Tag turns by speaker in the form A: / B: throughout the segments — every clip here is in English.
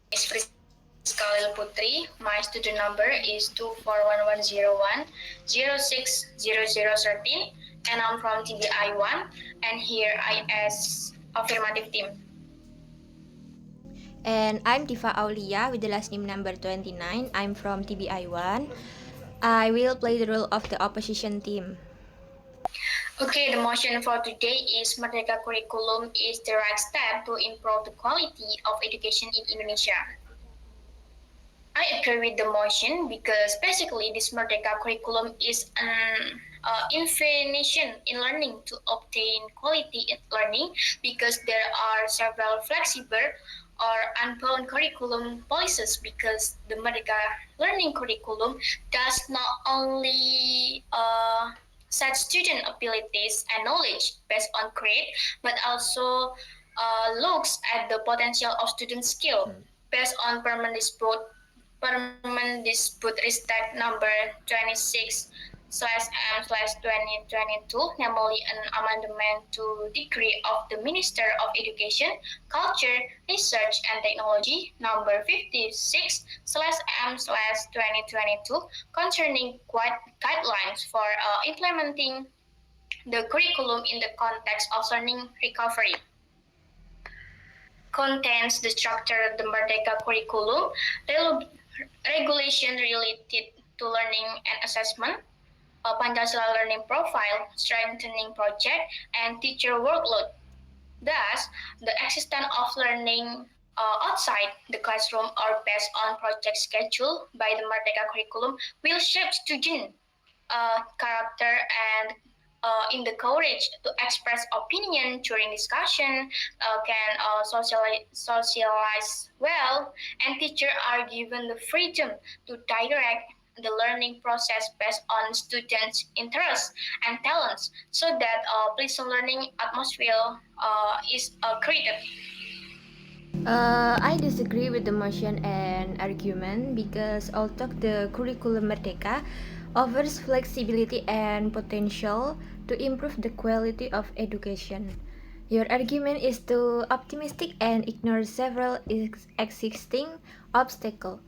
A: Is Friskalil Putri. My student number is 24110106013, and I'm from TBI1, and here I as affirmative team.
B: And I'm Diva Aulia with the last name number 29. I'm from TBI1. I will play the role of the opposition team.
A: Okay, the motion for today is Merdeka Curriculum is the right step to improve the quality of education in Indonesia. I agree with the motion because basically this Merdeka curriculum is an innovation in learning to obtain quality in learning because there are several flexible or unbound curriculum policies because the Merdeka learning curriculum does not only set student abilities and knowledge based on grade but also looks at the potential of student skill based on permanent dispute Ristek number 26/M/2022, namely an amendment to Decree of the Minister of Education, Culture, Research and Technology number 56/M/2022 concerning guidelines for implementing the curriculum in the context of learning recovery. Contains the structure of the Merdeka curriculum, regulation related to learning and assessment, a Pancasila learning profile, strengthening project, and teacher workload. Thus, the existence of learning outside the classroom or based on project schedule by the Merdeka curriculum will shape student character and in the courage to express opinion during discussion, can socialize well, and teachers are given the freedom to direct the learning process based on students' interests and talents, so that a pleasant learning atmosphere is created.
B: I disagree with the motion and argument because although the curriculum Merdeka offers flexibility and potential to improve the quality of education, your argument is too optimistic and ignores several existing obstacles.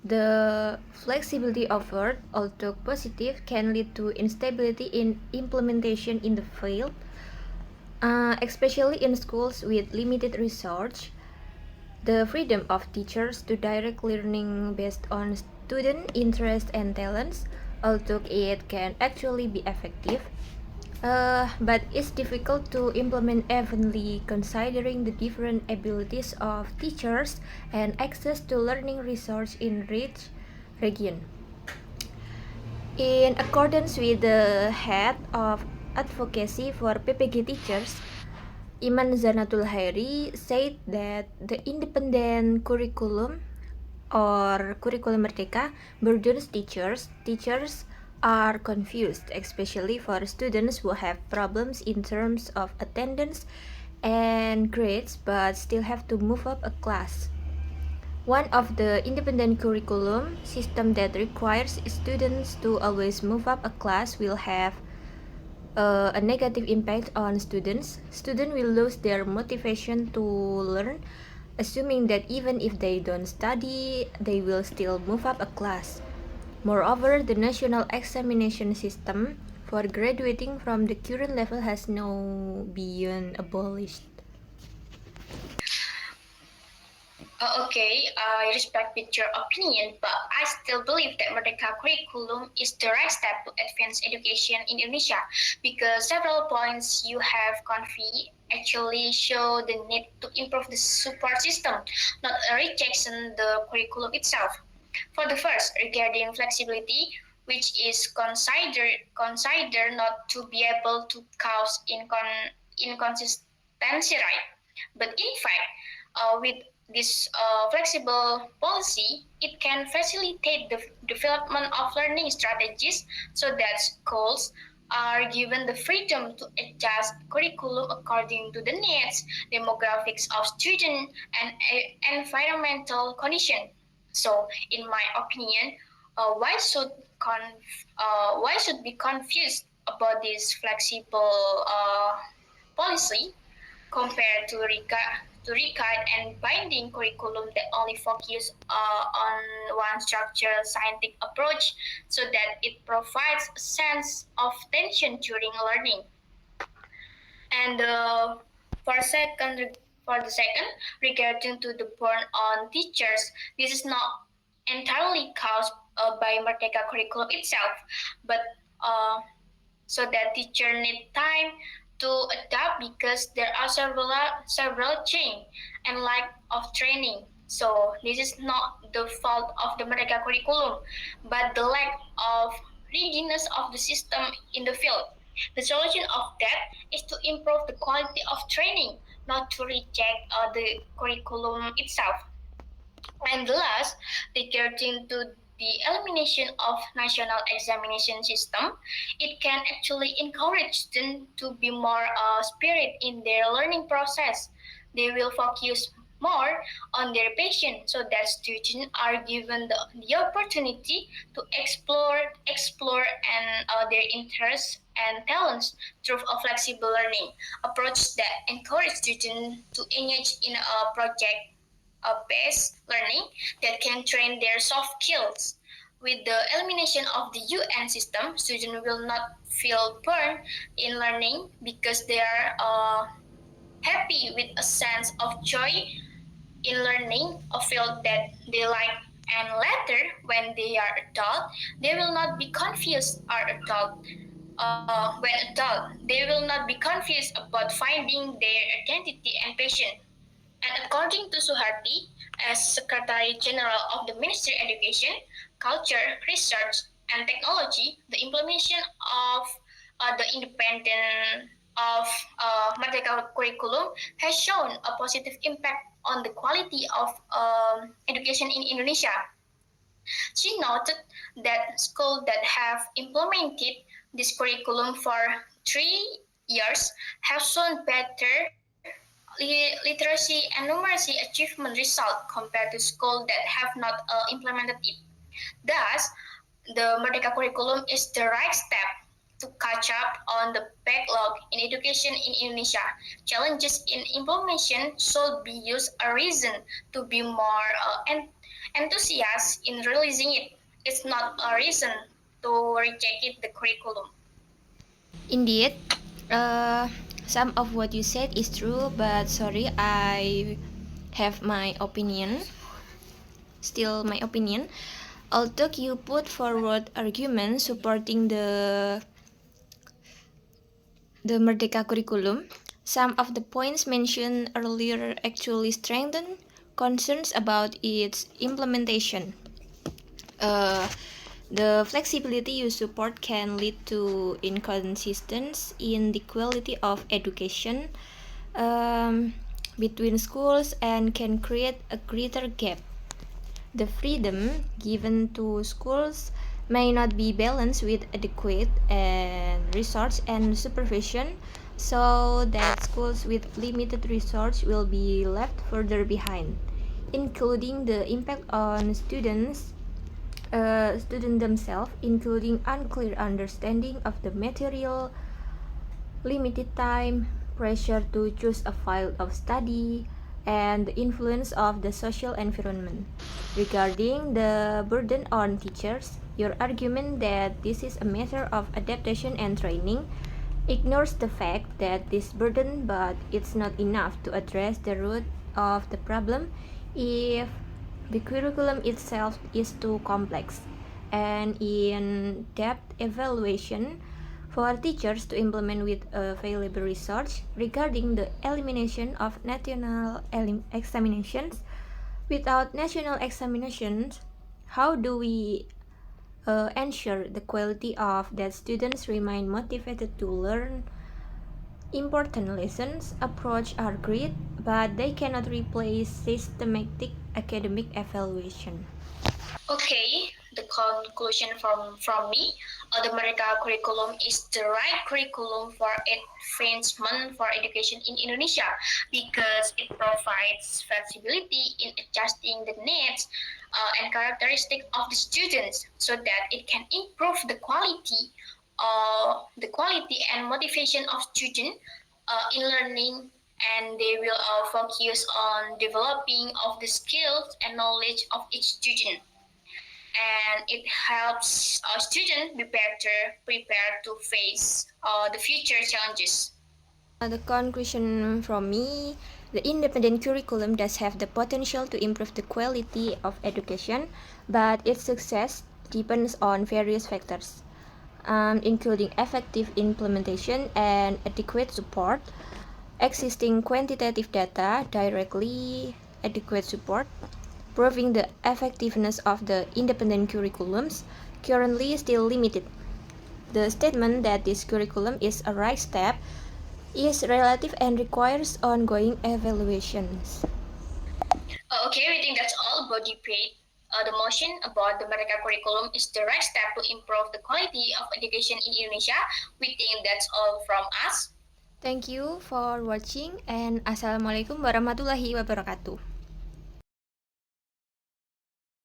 B: The flexibility offered, although positive, can lead to instability in implementation in the field, especially in schools with limited research. The freedom of teachers to direct learning based on student interest and talents, although it can actually be effective, but it's difficult to implement evenly considering the different abilities of teachers and access to learning resource in each region. In accordance with the head of advocacy for PPG teachers, Iman Zanatul Hairi said that the independent curriculum or curriculum Merdeka burdens teachers. Teachers are confused, especially for students who have problems in terms of attendance and grades but still have to move up a class. One of the independent curriculum system that requires students to always move up a class will have a negative impact on students. Students will lose their motivation to learn, assuming that even if they don't study, they will still move up a class. Moreover, the national examination system for graduating from the current level has now been abolished.
A: Okay, I respect with your opinion, but I still believe that Merdeka curriculum is the right step to advance education in Indonesia because several points you have conveyed actually show the need to improve the support system, not a rejection the curriculum itself. For the first, regarding flexibility, which is considered not to be able to cause inconsistency, right? But in fact, with this flexible policy, it can facilitate the development of learning strategies so that schools are given the freedom to adjust curriculum according to the needs, demographics of students, and environmental conditions. So, in my opinion, why why should be confused about this flexible policy compared to to rigid and binding curriculum that only focus on one structured scientific approach so that it provides a sense of tension during learning. And for the second, regarding to the burn on teachers, this is not entirely caused by Merdeka curriculum itself, but uh, so that teacher need time to adapt because there are several change and lack of training. So this is not the fault of the Merdeka curriculum, but the lack of rigidness of the system in the field. The solution of that is to improve the quality of training, not to reject the curriculum itself. And last, regarding to the elimination of national examination system, it can actually encourage students to be more spirit in their learning process. They will focus more on their passion so that students are given the opportunity to explore and their interests and talents through a flexible learning approach that encourage students to engage in a project based learning that can train their soft skills. With the elimination of the UN system, students will not feel burned in learning because they are happy with a sense of joy in learning a field that they like. And later, when they are adult, they will not be confused or adult. When adult, they will not be confused about finding their identity and passion. And according to Suharti, as Secretary General of the Ministry of Education, Culture, Research, and Technology, the implementation of the independent of Merdeka curriculum has shown a positive impact on the quality of education in Indonesia. She noted that schools that have implemented this curriculum for 3 years have shown better literacy and numeracy achievement result compared to schools that have not implemented it. Thus, the Merdeka curriculum is the right step to catch up on the backlog in education in Indonesia. Challenges in implementation should be used a reason to be more enthusiastic in releasing it. It's not a reason to reject the curriculum.
B: Indeed, uh, some of what you said is true, but sorry, I have my opinion. Still, my opinion. Although you put forward arguments supporting the Merdeka curriculum, some of the points mentioned earlier actually strengthen concerns about its implementation. Uh, the flexibility you support can lead to inconsistency in the quality of education between schools and can create a greater gap. The freedom given to schools may not be balanced with adequate and resource and supervision, so that schools with limited resource will be left further behind, including the impact on students themselves, including unclear understanding of the material, limited time, pressure to choose a field of study, and the influence of the social environment. Regarding the burden on teachers, your argument that this is a matter of adaptation and training ignores the fact that this burden, but it's not enough to address the root of the problem if the curriculum itself is too complex. And in depth evaluation for teachers to implement with available research regarding the elimination of national examinations. Without national examinations, how do we ensure the quality of that students remain motivated to learn important lessons? Approach are great, but they cannot replace systematic academic evaluation.
A: Okay, the conclusion from me, the Merdeka curriculum is the right curriculum for advancement for education in Indonesia because it provides flexibility in adjusting the needs and characteristics of the students so that it can improve the quality and motivation of students in learning and they will focus on developing of the skills and knowledge of each student. And it helps our students be better prepared to face the future challenges.
B: The conclusion from me, the independent curriculum does have the potential to improve the quality of education, but its success depends on various factors, including effective implementation and adequate support, existing quantitative data directly adequate support, proving the effectiveness of the independent curriculums currently still limited. The statement that this curriculum is a right step is relative and requires ongoing evaluations.
A: Okay, we think that's all about debate. The motion about the Merdeka curriculum is the right step to improve the quality of education in Indonesia. We think that's all from us.
B: Thank you for watching and Assalamualaikum warahmatullahi wabarakatuh.